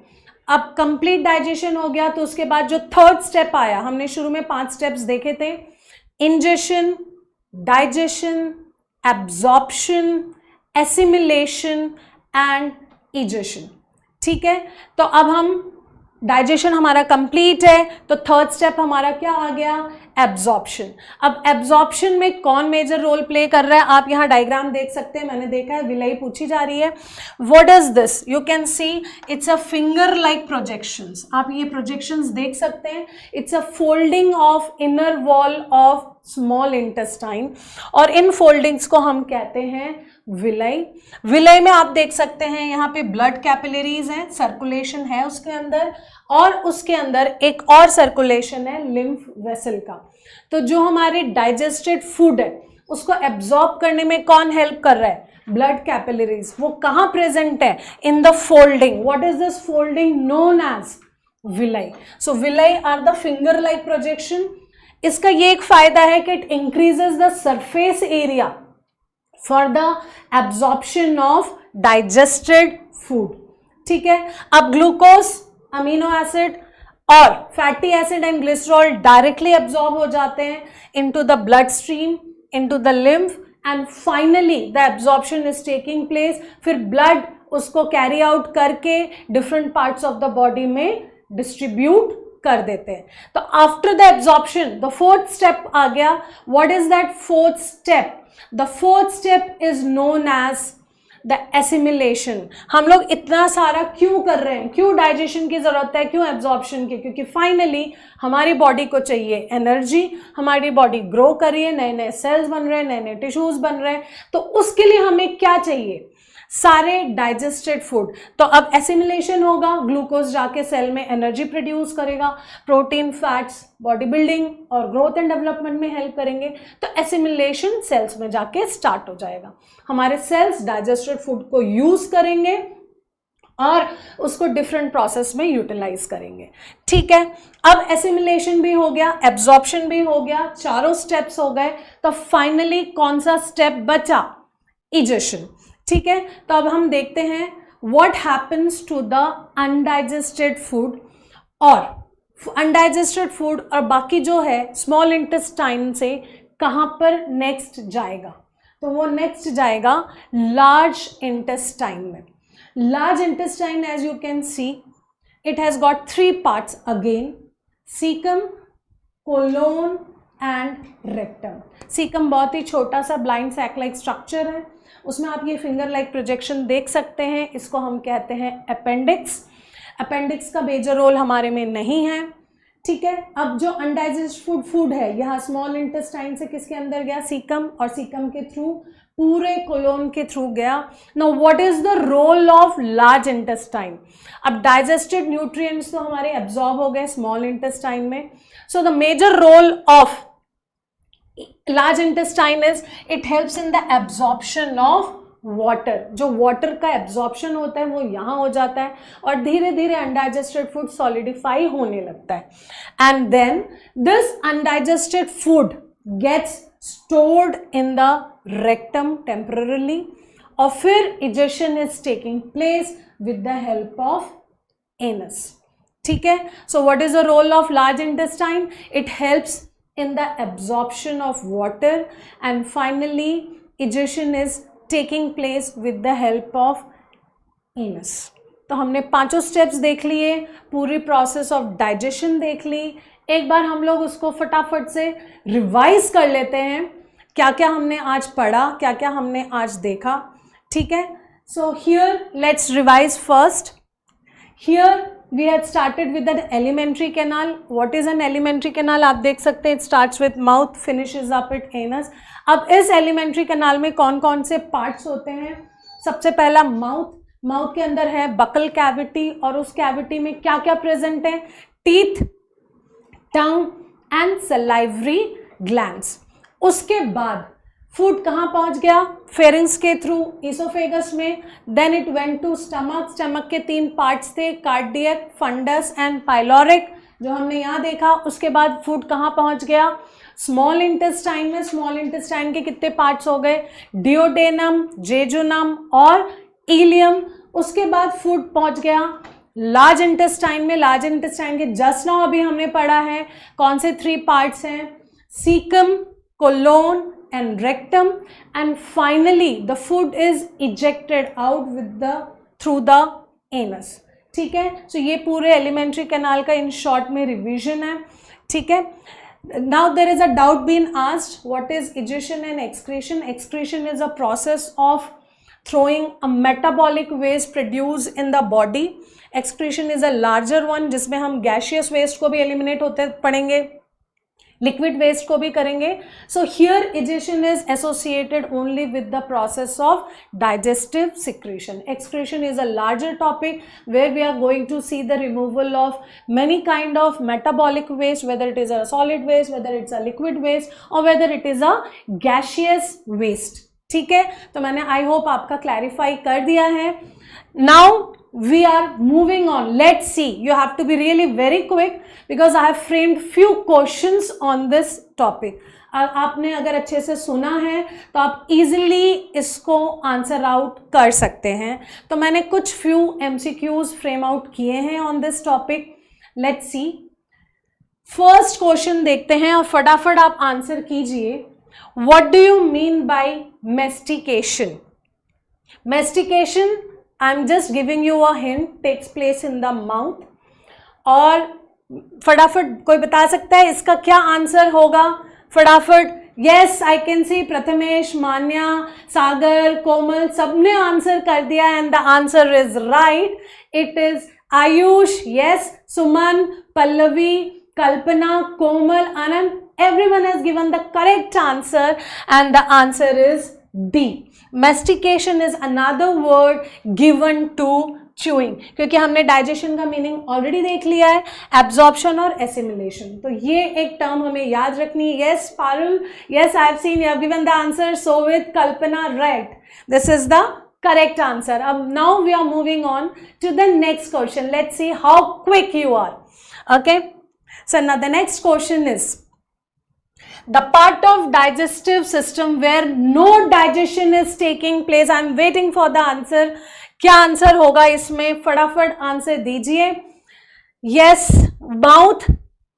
अब कंप्लीट डाइजेशन हो गया तो उसके बाद जो थर्ड स्टेप आया, हमने शुरू में 5 स्टेप्स देखे थे, ingestion, digestion, absorption, assimilation and egestion. ठीक है, तो अब हम डाइजेशन हमारा कंप्लीट है तो थर्ड स्टेप हमारा क्या आ गया? एब्जॉर्प्शन। अब एब्जॉर्प्शन में कौन मेजर रोल प्ले कर रहा है? आप यहाँ डायग्राम देख सकते हैं, मैंने देखा है, विलय पूछी जा रही है। What is this? You can see it's a finger like projections. आप ये प्रोजेक्शंस देख सकते हैं। It's a folding of inner wall of small intestine और इन फोल्डिंग्स को हम कहते हैं विलय। विलय में आप देख सकते हैं यहाँ पे ब्लड कैपिलरीज हैं, सर्कुलेशन है उसके अंदर, और उसके अंदर एक और सर्कुलेशन है लिम्फ वेसल का। तो जो हमारे डाइजेस्टेड फूड है उसको एब्जॉर्ब करने में कौन हेल्प कर रहा है? Blood capillaries. वो कहाँ प्रेजेंट है? In the folding. What is this folding? Known as villi. So villi are the finger like projection. इसका ये एक फायदा है कि it increases the surface area for the absorption of digested food. ठीक है, अब ग्लूकोज अमीनो एसिड और fatty acid and glycerol directly absorb हो जाते हैं into the blood stream, into the lymph, and finally the absorption is taking place. फिर blood उसको carry out करके different parts of the body में distribute कर देते हैं. तो after the absorption the fourth step आ गया. What is that fourth step? The fourth step is known as the assimilation. हम लोग इतना सारा क्यों कर रहे हैं, क्यों डाइजेशन की जरूरत है, क्यों एब्जॉर्प्शन की? क्योंकि फाइनली हमारी बॉडी को चाहिए एनर्जी, हमारी बॉडी ग्रो कर रही है, नए नए सेल्स बन रहे हैं, नए नए टिश्यूज बन रहे हैं. तो उसके लिए हमें क्या चाहिए? सारे डाइजेस्टेड फूड. तो अब एसिमिलेशन होगा, ग्लूकोज जाके सेल में एनर्जी प्रोड्यूस करेगा, प्रोटीन फैट्स बॉडी बिल्डिंग और ग्रोथ एंड डेवलपमेंट में हेल्प करेंगे. तो एसिमिलेशन सेल्स में जाके स्टार्ट हो जाएगा. हमारे सेल्स डाइजेस्टेड फूड को यूज करेंगे और उसको डिफरेंट प्रोसेस में यूटिलाइज करेंगे. ठीक है, अब एसिमिलेशन भी हो गया, एब्जॉर्प्शन भी हो गया, चारों स्टेप्स हो गए. तो फाइनली कौन सा स्टेप बचा? इजेशन. ठीक है, तो अब हम देखते हैं what happens to the undigested food. और अनडाइजेस्टेड फूड और बाकी जो है स्मॉल इंटेस्टाइन से कहाँ पर नेक्स्ट जाएगा? तो वो नेक्स्ट जाएगा लार्ज इंटेस्टाइन में. Large intestine as you can see it has got 3 parts again, caecum, colon and rectum. Caecum बहुत ही छोटा सा ब्लाइंड सैक लाइक स्ट्रक्चर है, उसमें आप ये फिंगर लाइक प्रोजेक्शन देख सकते हैं. इसको हम कहते हैं अपेंडिक्स. अपेंडिक्स का मेजर रोल हमारे में नहीं है. ठीक है, अब जो अनडाइजेस्टेड फूड है यहाँ स्मॉल इंटेस्टाइन से किसके अंदर गया? सीकम, और सीकम के थ्रू पूरे कोलोन के थ्रू गया. Now what is the role of large intestine? अब डाइजेस्टेड न्यूट्रिएंट्स तो हमारे एब्जॉर्ब हो गए स्मॉल इंटेस्टाइन में. So the major role of large intestine is it helps in the absorption of water. जो water का absorption होता है वो यहाँ हो जाता है और धीरे धीरे undigested food solidify होने लगता है. And then this undigested food gets stored in the rectum temporarily और फिर digestion is taking place with the help of anus. ठीक है, so what is the role of large intestine? It helps in the absorption of water and finally digestion is taking place with the help of anus. तो हमने पांचों steps देख लिए, पूरी process of digestion देख ली. एक बार हम लोग उसको फटाफट से रिवाइज कर लेते हैं, क्या क्या हमने आज पढ़ा, क्या क्या हमने आज देखा. ठीक है, so here let's revise first. Here we had started with an alimentary canal. What is an alimentary canal? आप देख सकते हैं it starts with mouth, finishes up at anus. अब इस alimentary canal में कौन कौन से parts होते हैं? सबसे पहला माउथ. माउथ के अंदर है बकल कैविटी और उस कैविटी में क्या क्या प्रेजेंट है? Teeth, tongue and salivary glands. उसके बाद फूड कहाँ पहुँच गया? फेरिंग्स के थ्रू इसोफेगस में. Then it went to stomach. Stomach के 3 पार्ट्स थे, कार्डियक, फंडस एंड पाइलोरिक, जो हमने यहाँ देखा. उसके बाद फूड कहाँ पहुँच गया? स्मॉल इंटेस्टाइन में. स्मॉल इंटेस्टाइन के कितने पार्ट्स हो गए? डियोडेनम, जेजुनम और इलियम. उसके बाद फूड पहुँच गया लार्ज इंटेस्टाइन में. लार्ज इंटेस्टाइन के जस्ट नाउ अभी हमने पढ़ा है कौन से 3 पार्ट्स हैं? Caecum, colon and rectum, and finally the food is ejected out with through the anus. ठीक है, so ये पूरे elementary canal का in short में revision है. ठीक है, now there is a doubt being asked, what is egestion and excretion? Excretion is a process of throwing a metabolic waste produced in the body. Excretion is a larger one जिसमें हम gaseous waste को भी eliminate होते पढ़ेंगे, liquid waste को भी करेंगे. So here egestion is associated only with the process of digestive secretion. Excretion is a larger topic where we are going to see the removal of many kind of metabolic waste, whether it is a solid waste, whether it's a liquid waste or whether it is a gaseous waste. ठीक है, तो मैंने I hope आपका clarify कर दिया है. Now we are moving on. Let's see, you have to be really very quick because I have framed few questions on this topic. आपने अगर अच्छे से सुना है तो आप इजीली इसको आंसर आउट कर सकते हैं। तो मैंने कुछ फ्यू MCQs फ्रेम आउट किए हैं on this topic. Let's see, first question देखते हैं और फटाफट आप आंसर कीजिए। What do you mean by mastication? Mastication, I am just giving you a hint, takes place in the mouth. और फटाफट कोई बता सकता है इसका क्या आंसर होगा? फटाफट। Yes, I can see Prathamesh, Manya, Sagar, Komal, सबने आंसर कर दिया and the answer is right. It is Ayush, yes, Suman, Pallavi, Kalpana, Komal, Anand, everyone has given the correct answer and the answer is D. Mastication is another word given to chewing, क्योंकि हमने digestion का meaning already देख लिया है, absorption और assimilation। तो ये एक term हमें याद रखनी है। Yes, Parul, yes, I have seen you have given the answer. So with Kalpana, right. This is the correct answer. Now we are moving on to the next question. Let's see how quick you are. Okay. So now the next question is, the part of digestive system where no digestion is taking place. I am waiting for the answer. क्या answer होगा इसमें? फटाफट answer दीजिए। Yes, mouth,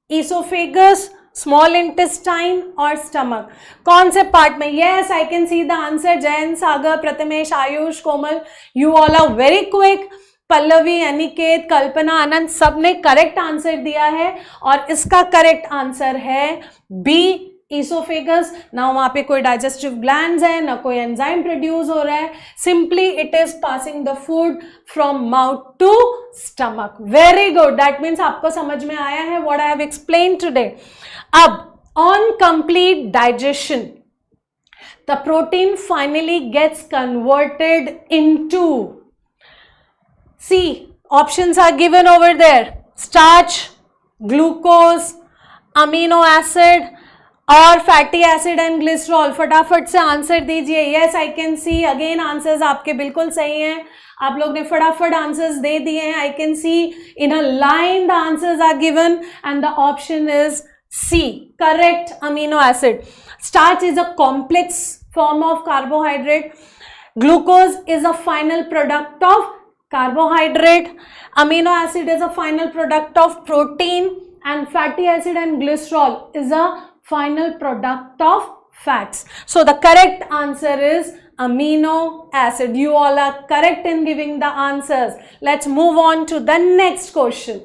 esophagus, small intestine और stomach। कौन से part में? Yes, I can see the answer. Jain, Sagar, Prathamesh, Ayush, Komal, you all are very quick. Pallavi, Aniket, कल्पना, आनंद, सबने करेक्ट आंसर दिया है और इसका करेक्ट आंसर है बी, ईसोफेगस। ना वहां पे कोई डाइजेस्टिव ग्लैंड्स है, ना कोई एंजाइम प्रोड्यूस हो रहा है, simply it is passing the food from mouth to stomach. Very good, that means आपको समझ में आया है what I have explain today. अब on complete digestion the protein finally gets converted into, see, options are given over there: starch, glucose, amino acid और fatty acid and glycerol. फटाफट से answer दीजिए। Yes, I can see again answers आपके बिल्कुल सही हैं। आप लोग ने फटाफट आंसर्स दे दिए हैं। I can see in a line the answers are given and the option is C, correct, amino acid. Starch is a complex form of carbohydrate, glucose is a final product of carbohydrate, amino acid is a final product of protein, and fatty acid and glycerol is a final product of fats. So the correct answer is amino acid. You all are correct in giving the answers. Let's move on to the next question.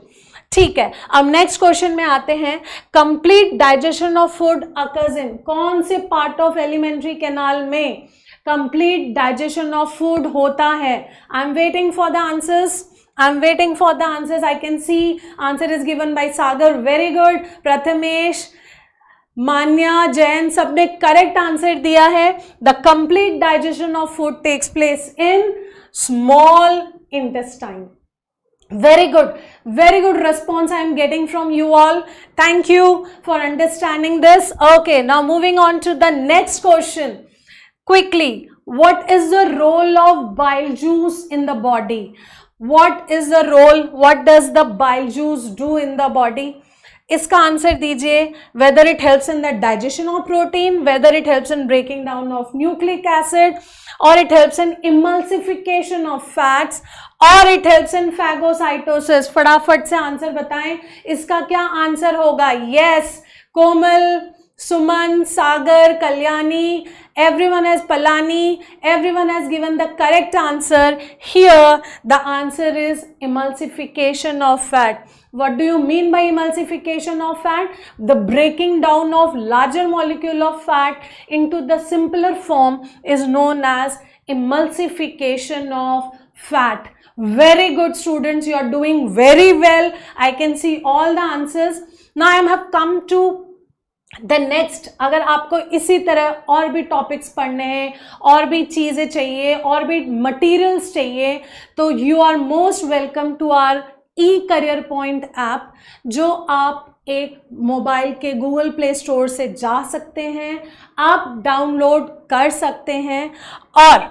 ठीक है, अब next question में आते हैं। Complete digestion of food occurs in, कौन से part of alimentary canal में complete digestion of food होता है? I am waiting for the answers, I am waiting for the answers. I can see answer is given by Sagar, very good. Prathamesh, Manya, Jain, सबने correct answer दिया है। The complete digestion of food takes place in small intestine. Very good response I am getting from you all. Thank you for understanding this. Okay, now moving on to the next question. Quickly, what is the role of bile juice in the body? What is the role? What does the bile juice do in the body? इसका answer दीजिए। Whether it helps in the digestion of protein, whether it helps in breaking down of nucleic acid, or it helps in emulsification of fats, or it helps in phagocytosis। फटाफट से answer बताएं, इसका क्या answer होगा? Yes, Komal, Suman, Sagar, Kalyani, everyone has Palani, everyone has given the correct answer. Here the answer is emulsification of fat. What do you mean by emulsification of fat? The breaking down of larger molecule of fat into the simpler form is known as emulsification of fat. Very good students, you are doing very well. I can see all the answers. Now I have come to the next. अगर आपको इसी तरह और भी topics पढ़ने हैं, और भी चीज़ें चाहिए, और भी मटेरियल्स चाहिए, तो you are most welcome to our e career point app, जो आप एक मोबाइल के गूगल प्ले स्टोर से जा सकते हैं, आप डाउनलोड कर सकते हैं और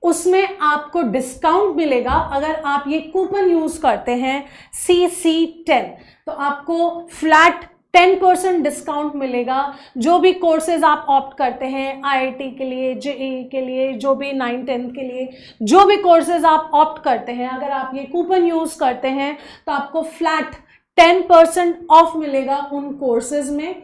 उसमें आपको डिस्काउंट मिलेगा अगर आप ये कूपन यूज़ करते हैं CC10, तो आपको फ्लैट 10% डिस्काउंट मिलेगा। जो भी कोर्सेज आप ऑप्ट करते हैं, आईआईटी के लिए, जेईई के लिए, जो भी 9th-10th के लिए जो भी कोर्सेज आप ऑप्ट करते हैं, अगर आप ये कूपन यूज़ करते हैं तो आपको फ्लैट 10% ऑफ मिलेगा उन कोर्सेज में।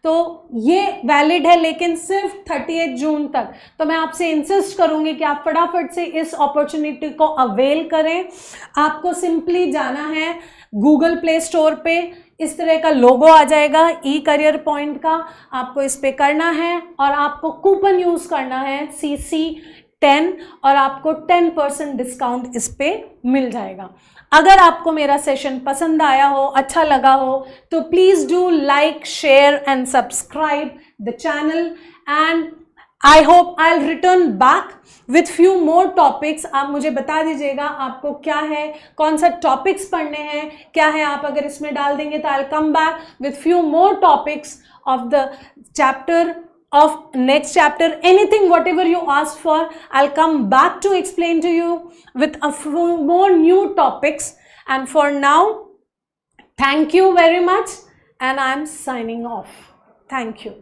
तो ये वैलिड है लेकिन सिर्फ 30 जून तक। तो मैं आपसे इंसिस्ट करूंगी कि आप फटाफट से इस अपॉर्चुनिटी को अवेल करें। आपको सिंपली जाना है गूगल प्ले स्टोर पे, इस तरह का लोगो आ जाएगा ई करियर पॉइंट का, आपको इस पे करना है और आपको कूपन यूज़ करना है CC10 और आपको 10% डिस्काउंट इस पे मिल जाएगा। अगर आपको मेरा सेशन पसंद आया हो, अच्छा लगा हो, तो please do like, share and subscribe the channel and I hope I will return back with few more topics. आप मुझे बता दीजिएगा आपको क्या है, कौन सा टॉपिक्स पढ़ने हैं, क्या है। आप अगर इसमें डाल देंगे तो I will come back with few more topics of the chapter of next chapter. Anything whatever you ask for, I'll come back to explain to you with a few more new topics. And for now, thank you very much and I'm signing off. Thank you.